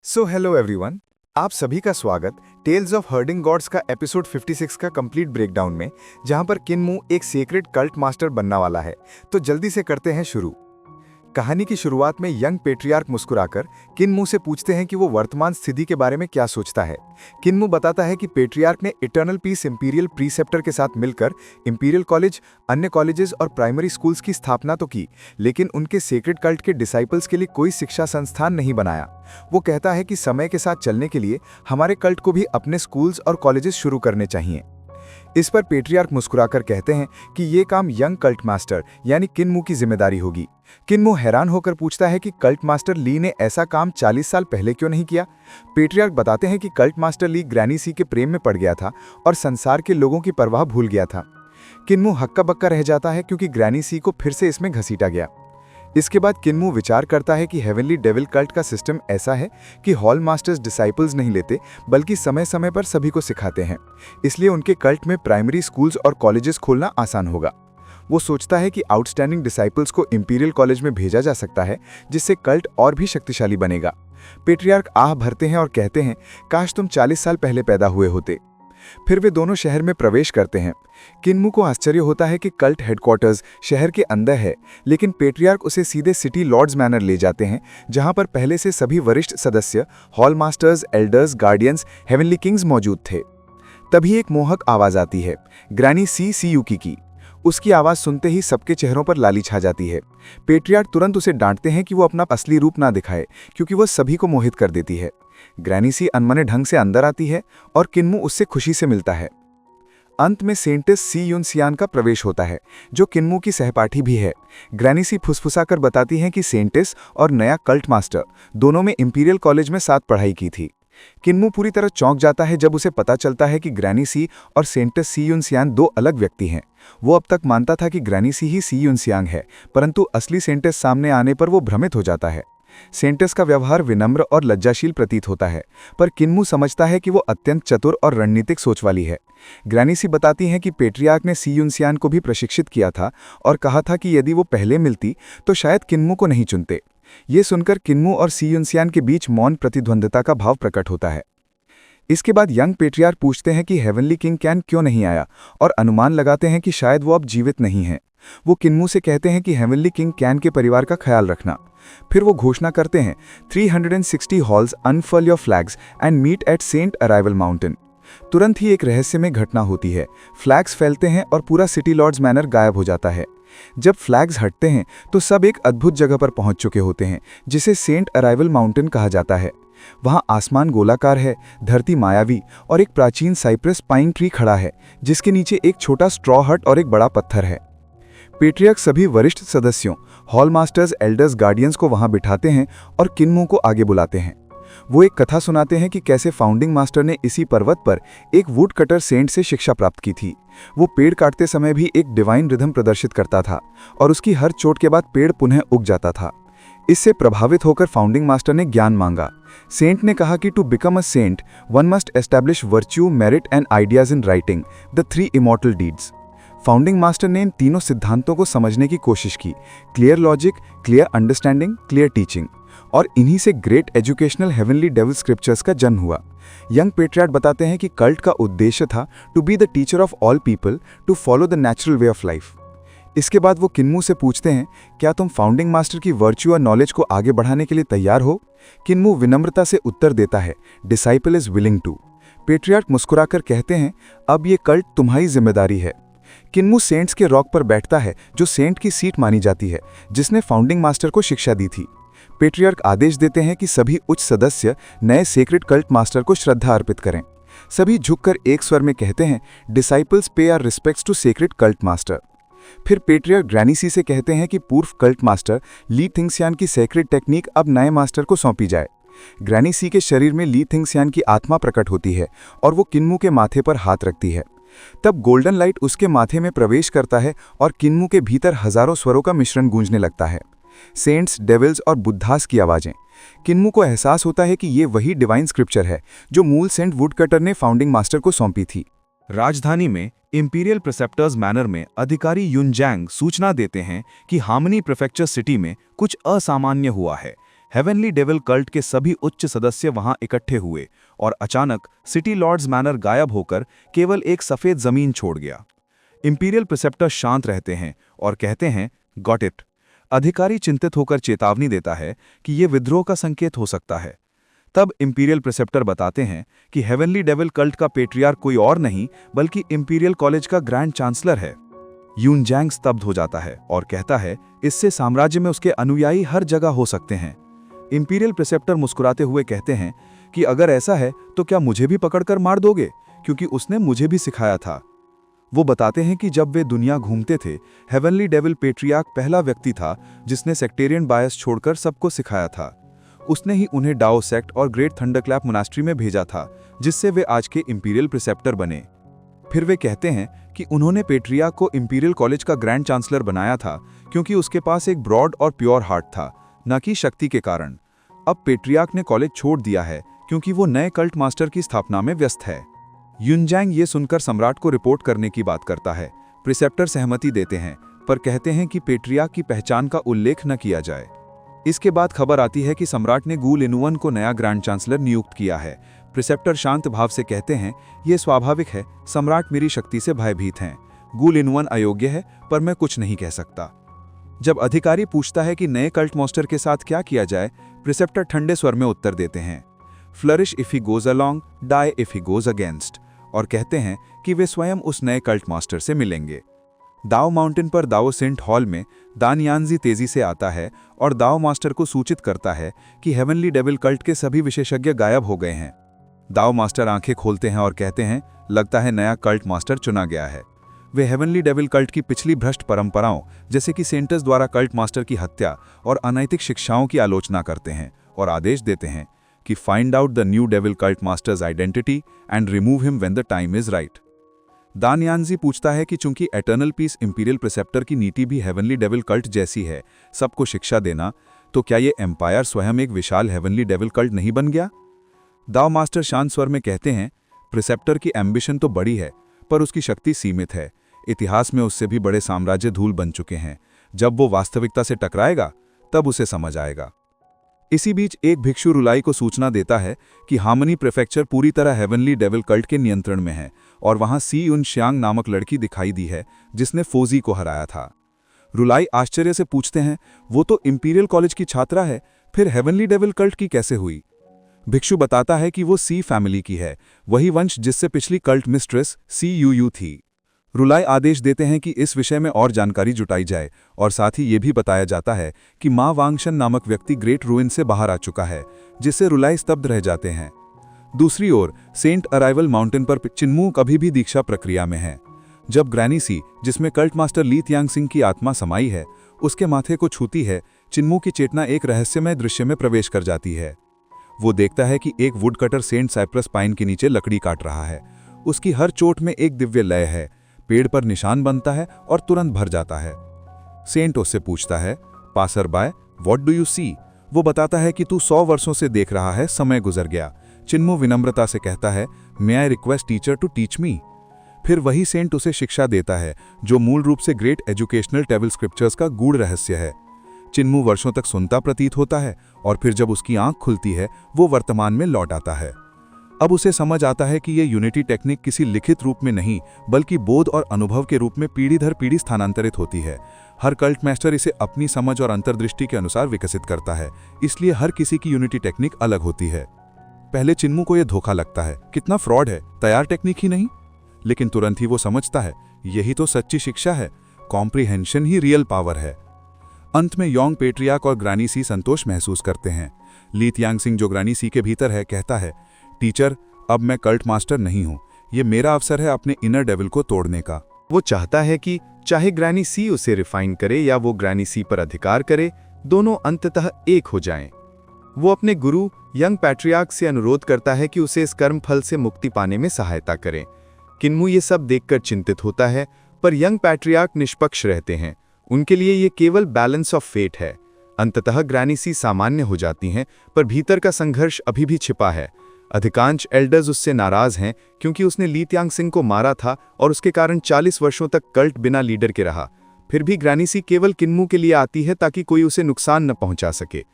So hello everyone, आप सभी का स्वागत टेल्स ऑफ हर्डिंग गॉड्स का एपिसोड 56 का कंप्लीट ब्रेकडाउन में, जहां पर किन्मू एक सीक्रेट कल्ट मास्टर बनने वाला है। तो जल्दी से करते हैं शुरू। कहानी की शुरुआत में यंग पेट्रियार्क मुस्कुराकर किन्मू से पूछते हैं कि वो वर्तमान स्थिति के बारे में क्या सोचता है। किन्मू बताता है कि पेट्रियार्क ने इटर्नल पीस इंपीरियल प्रीसेप्टर के साथ मिलकर इंपीरियल कॉलेज, अन्य कॉलेजेस और प्राइमरी स्कूल्स की स्थापना तो की, लेकिन उनके सीक्रेट कल्ट के डिसाइपल्स के लिए कोई शिक्षा संस्थान नहीं बनाया। वो कहता है कि समय के साथ चलने के लिए हमारे कल्ट को भी अपने स्कूल्स और कॉलेजेस शुरू करने चाहिए। इस पर पेट्रियार्क मुस्कुराकर कहते हैं कि ये काम यंग कल्ट मास्टर यानी किन्मू की जिम्मेदारी होगी। किन्मू हैरान होकर पूछता है कि कल्ट मास्टर ली ने ऐसा काम 40 साल पहले क्यों नहीं किया। पेट्रियार्क बताते हैं कि कल्ट मास्टर ली ग्रैनी सी के प्रेम में पड़ गया था और संसार के लोगों की परवाह भूल गया था। किन्मू हक्का बक्का रह जाता है क्योंकि ग्रैनी सी को फिर से इसमें घसीटा गया। इसके बाद किन्मू विचार करता है कि हेवनली डेविल कल्ट का सिस्टम ऐसा है कि हॉल मास्टर्स डिसाइपल्स नहीं लेते, बल्कि समय समय पर सभी को सिखाते हैं। इसलिए उनके कल्ट में प्राइमरी स्कूल्स और कॉलेजेस खोलना आसान होगा। वो सोचता है कि आउटस्टैंडिंग डिसाइपल्स को इंपीरियल कॉलेज में भेजा जा सकता है, जिससे कल्ट और भी शक्तिशाली बनेगा। पेट्रियार्क आह भरते हैं और कहते हैं, काश तुम 40 साल पहले पैदा हुए होते। फिर वे दोनों शहर में प्रवेश करते हैं। किन्मू को आश्चर्य होता है कि कल्ट हेडक्वार्टर्स शहर के अंदर है, लेकिन पेट्रियार्क उसे सीधे सिटी लॉर्ड्स मैनर ले जाते हैं, जहां पर पहले से सभी वरिष्ठ सदस्य, hall masters, elders, guardians, heavenly Kings मौजूद थे। तभी एक मोहक आवाज आती है, ग्रैनी सी सीयूकी की। उसकी आवाज सुनते ही सबके चेहरों पर लाली छा जाती है। पेट्रियार्क तुरंत उसे डांटते हैं कि वो अपना असली रूप ना दिखाए, क्योंकि वो सभी को मोहित कर देती है। ग्रैनी सी अनमने ढंग से अंदर आती है और किन्मू उससे खुशी से मिलता है। अंत में सेंटिस सी युनसियान का प्रवेश होता है, जो किन्मू की सहपाठी भी है। ग्रैनी सी फुसफुसाकर बताती हैं कि सेंटिस और नया कल्ट मास्टर दोनों में इंपीरियल कॉलेज में साथ पढ़ाई की थी। किन्मू पूरी तरह चौंक जाता है जब उसे पता चलता है कि ग्रैनी सी और सेंटिस सी युनसियान दो अलग व्यक्ति हैं। वो अब तक मानता था कि ग्रैनी सी ही सी युनसियांग है, परंतु असली सेंटिस सामने आने पर वो भ्रमित हो जाता है। सेंटिस का व्यवहार विनम्र और लज्जाशील प्रतीत होता है, पर किन्मू समझता है कि वो अत्यंत चतुर और रणनीतिक सोच वाली है। ग्रैनी सी बताती हैं कि पेट्रियार्क ने सी युनसियान को भी प्रशिक्षित किया था और कहा था कि यदि वो पहले मिलती तो शायद किन्मू को नहीं चुनते। ये सुनकर किन्मू और सी युनसियान के बीच मौन प्रतिद्वंद्विता का भाव प्रकट होता है। इसके बाद यंग पेट्रियार्क पूछते हैं कि हेवनली किंग कैन क्यों नहीं आया, और अनुमान लगाते हैं कि शायद वो अब जीवित नहीं है। वो किन्मू से कहते हैं कि हेवनली किंग कैन के परिवार का ख्याल रखना। फिर वो घोषणा करते हैं, 360 halls unfurl your flags and meet at saint arrival mountain. तुरंत ही एक रहस्यमय घटना होती है। फ्लैग्स फैलते हैं और पूरा सिटी लॉर्ड्स मैनर गायब हो जाता है। जब फ्लैग्स हटते हैं तो सब एक अद्भुत जगह पर पहुंच चुके होते हैं, जिसे सेंट अराइवल माउंटेन कहा जाता है। वहां आसमान गोलाकार है, धरती मायावी, और एक प्राचीन साइप्रस पाइन ट्री खड़ा है, जिसके नीचे एक छोटा स्ट्रॉ हट और एक बड़ा पत्थर है। पेट्रियार्क सभी वरिष्ठ सदस्यों, हॉल मास्टर्स, एल्डर्स, गार्डियंस को वहां बिठाते हैं और किन्मू को आगे बुलाते हैं। वो एक कथा सुनाते हैं कि कैसे फाउंडिंग मास्टर ने इसी पर्वत पर एक वुड कटर सेंट से शिक्षा प्राप्त की थी। वो पेड़ काटते समय भी एक डिवाइन रिदम प्रदर्शित करता था और उसकी हर चोट के बाद पेड़ पुनः उग जाता था। इससे प्रभावित होकर फाउंडिंग मास्टर ने ज्ञान मांगा। सेंट ने कहा कि to become a saint one must establish virtue, merit and ideas in writing the 3 immortal deeds. Founding master ने इन तीनों सिद्धांतों को समझने की कोशिश की, clear logic, clear understanding, clear teaching, और इन्हीं से great educational heavenly devil scriptures का जन्म हुआ। यंग पेट्रियार्क बताते हैं कि कल्ट का उद्देश्य था to be the teacher of all people, to follow the natural way of life. इसके बाद वो किन्मू से पूछते हैं, क्या तुम फाउंडिंग मास्टर की वर्च्यू और नॉलेज को आगे बढ़ाने के लिए तैयार हो? किन्मू विनम्रता से उत्तर देता है, disciple is willing to. Patriarch मुस्कुराकर कहते हैं, अब ये कल्ट तुम्हारी जिम्मेदारी है। किन्मू सेंट्स के रॉक पर बैठता है, जो सेंट की सीट मानी जाती है, जिसने फाउंडिंग मास्टर को शिक्षा दी थी। पेट्रियार्क आदेश देते हैं कि सभी उच्च सदस्य नए सेक्रेट कल्ट मास्टर को श्रद्धा अर्पित करें। सभी झुककर एक स्वर में कहते हैं, disciples pay our respects to secret cult master. फिर पेट्रियार्क ग्रैनी सी से कहते हैं कि पूर्व कल्ट मास्टर ली थिंगसियान की सेक्रेट टेक्निक अब नए मास्टर को सौंपी जाए। ग्रैनी सी के शरीर में ली थिंगसियान की आत्मा प्रकट होती है और वो किन्मू के माथे पर हाथ रखती है। तब गोल्डन लाइट उसके माथे में प्रवेश करता है और किन्मू के भीतर हजारों स्वरों का मिश्रण गूंजने लगता है, सेंट्स, डेविल्स और बुद्धास की आवाजें। किन्मू को एहसास होता है कि ये वही डिवाइन स्क्रिप्चर है जो मूल सेंट वुडकटर ने फाउंडिंग मास्टर को सौंपी थी। राजधानी में इंपीरियल प्रिसेप्टर्स मैनर में अधिकारी युनजैंग सूचना देते हैं कि हार्मनी प्रीफेक्चर सिटी में कुछ असामान्य हुआ है। हेवनली डेविल कल्ट के सभी उच्च सदस्य वहां इकट्ठे हुए और अचानक सिटी लॉर्ड्स मैनर गायब होकर केवल एक सफेद जमीन छोड़ गया। इंपीरियल प्रिसेप्टर शांत रहते हैं और कहते हैं, गॉट इट। अधिकारी चिंतित होकर चेतावनी देता है कि यह विद्रोह का संकेत हो सकता है। तब इंपीरियल प्रिसेप्टर बताते हैं कि हेवनली डेविल कल्ट का पेट्रियार्क कोई और नहीं बल्कि इंपीरियल कॉलेज का ग्रैंड चांसलर है। यूनजैंग स्तब्ध हो जाता है और कहता है, इससे साम्राज्य में उसके अनुयायी हर जगह हो सकते हैं। इंपीरियल प्रिसेप्टर मुस्कुराते हुए कहते हैं कि अगर ऐसा है तो क्या मुझे भी पकड़कर मार दोगे, क्योंकि उसने मुझे भी सिखाया था। वो बताते हैं कि जब वे दुनिया घूमते थे, हेवनली डेविल पेट्रियार्क पहला व्यक्ति था जिसने सेक्टेरियन बायस छोड़कर सबको सिखाया था। उसने ही उन्हें डाओ सेक्ट और ग्रेट थंडरक्लैप मोनास्ट्री में भेजा था, जिससे वे आज के इंपीरियल प्रिसेप्टर बने। फिर वे कहते हैं कि उन्होंने पेट्रियार्क को इंपीरियल कॉलेज का ग्रैंड चांसलर बनाया था क्योंकि उसके पास एक ब्रॉड और प्योर हार्ट था, न कि शक्ति के कारण। अब पेट्रियार्क ने कॉलेज छोड़ दिया है क्योंकि वो नए कल्ट मास्टर की स्थापना में व्यस्त है। यूनजैंग ये सुनकर सम्राट को रिपोर्ट करने की बात करता है। प्रिसेप्टर सहमति देते हैं, पर कहते हैं कि पेट्रियार्क की पहचान का उल्लेख न किया जाए। इसके बाद खबर आती है कि सम्राट ने गू लिनुअन को नया ग्रैंड चांसलर नियुक्त किया है। प्रिसेप्टर शांत भाव से कहते हैं, यह स्वाभाविक है, सम्राट मेरी शक्ति से भयभीत हैं। गू लिनुअन अयोग्य है, पर मैं कुछ नहीं कह सकता। जब अधिकारी पूछता है कि नए कल्ट मास्टर के साथ क्या किया जाए, प्रिसेप्टर ठंडे स्वर में उत्तर देते हैं, flourish if he goes along, die if he goes against, और कहते हैं कि वे स्वयं उस नए कल्ट मास्टर से मिलेंगे। दाओ माउंटेन पर दाओ सेंट हॉल में दान यानजी तेजी से आता है और दाओ मास्टर को सूचित करता है कि हेवनली डेविल कल्ट के सभी विशेषज्ञ गायब हो गए हैं। दाओ मास्टर आंखें खोलते हैं और कहते हैं, लगता है नया कल्ट मास्टर चुना गया है। वे हेवनली डेविल कल्ट की पिछली भ्रष्ट परंपराओं, जैसे कि सेंटर्स द्वारा कल्ट मास्टर की हत्या और अनैतिक शिक्षाओं की आलोचना करते हैं और आदेश देते हैं कि find out the new devil cult masters identity and remove him when the time is right. दान यानजी पूछता है कि चूंकि एटर्नल पीस इंपीरियल प्रिसेप्टर की नीति भी हेवनली डेविल कल्ट जैसी है, सबको शिक्षा देना, तो क्या ये एम्पायर स्वयं एक विशाल हेवनली डेविल कल्ट नहीं बन गया? दाओ मास्टर शांत स्वर में कहते हैं, प्रिसेप्टर की एम्बिशन तो बड़ी है, पर उसकी शक्ति सीमित है। इतिहास में उससे भी बड़े साम्राज्य धूल बन चुके हैं। जब वो वास्तविकता से टकराएगा, तब उसे समझ आएगा। इसी बीच एक भिक्षु रुलाई को सूचना देता है कि हार्मनी प्रेफेक्चर पूरी तरह हेवनली डेविल कल्ट के नियंत्रण में है और वहां सी युन श्यांग नामक लड़की दिखाई दी है जिसने फोजी को हराया था। रुलाई आश्चर्य से पूछते हैं, वो तो इंपीरियल कॉलेज की छात्रा है, फिर हेवनली डेविल कल्ट की कैसे हुई? भिक्षु बताता है कि वो सी फैमिली की है, वही वंश जिससे पिछली कल्ट मिस्ट्रेस सी यू थी। रुलाई आदेश देते हैं कि इस विषय में और जानकारी जुटाई जाए और साथ ही ये भी बताया जाता है कि मां वांगशन नामक व्यक्ति ग्रेट रूइन से बाहर आ चुका है, जिससे रुलाई स्तब्ध रह जाते हैं। दूसरी ओर सेंट अराइवल माउंटेन पर चिन्मू अभी भी दीक्षा प्रक्रिया में है। जब ग्रैनी सी, जिसमें कल्ट मास्टर ली त्यांग सिंह की आत्मा समाई है, उसके माथे को छूती है, चिन्मू की चेतना एक रहस्यमय दृश्य में प्रवेश कर जाती है। वो देखता है कि एक wood cutter saint cypress pine के नीचे लकड़ी काट रहा है। उसकी हर चोट में एक दिव्य लय है। पेड़ पर निशान बनता है और तुरंत भर जाता है। सेंट उससे पूछता है, passer by, what do you see? वो बताता है कि तू 100 वर्षों से देख रहा है, समय गुजर गया। चिन्मू विनम्रता से कहता है, may I request teacher to teach me? फिर वही सेंट उसे शिक्षा देता है, जो मूल रूप से ग्रेट एजुकेशनल टेबल स्क्रिप्चर्स का गूढ़ रहस्य है। चिन्मू वर्षों तक सुनता प्रतीत होता है और फिर जब उसकी आंख खुलती है, वो वर्तमान में लौट आता है। अब उसे समझ आता है कि ये यूनिटी टेक्निक किसी लिखित रूप में नहीं, बल्कि बोध और अनुभव के रूप में पीढ़ी दर पीढ़ी स्थानांतरित होती है। हर कल्ट मास्टर इसे अपनी समझ और अंतर्दृष्टि के अनुसार विकसित करता है, इसलिए हर किसी की यूनिटी टेक्निक अलग होती है। पहले चिन्मू को यह धोखा लगता है, कितना फ्रॉड है, तैयार टेक्निक ही नहीं। लेकिन तुरंत ही वो समझता है, यही तो सच्ची शिक्षा है, कॉम्प्रिहेंशन ही रियल पावर है। अंत में योंग पेट्रियार्क और ग्रैनी सी संतोष महसूस करते हैं। ली त्यांग सिंह, जो ग्रैनी सी के भीतर है, कहता है, टीचर, अब मैं कल्ट मास्टर नहीं हूं, ये मेरा अवसर है अपने इनर डेविल को तोड़ने का। वो चाहता है कि चाहे ग्रैनी सी उसे रिफाइन करे या वो ग्रैनी सी पर अधिकार करे, दोनों अंततः एक हो जाएं। वो अपने गुरु यंग पैट्रियार्क से अनुरोध करता है कि उसे इस कर्म फल से मुक्ति पाने में सहायता करें। किन्मू ये सब देखकर चिंतित होता है, पर यंग पैट्रियार्क निष्पक्ष रहते हैं। उनके लिए ये केवल बैलेंस ऑफ फेट है। अंततः ग्रैनी सी सामान्य हो जाती हैं, पर भीतर का संघर्ष अभी भी छिपा है। अधिकांश एल्डर्स उससे नाराज हैं क्योंकि उसने ली त्यांग सिंह को मारा था और उसके कारण 40 वर्षों तक कल्ट बिना लीडर के रहा। फिर भी ग्रैनी सी केवल किन्मू के लिए आती है ताकि कोई उसे नुकसान न पहुंचा सके।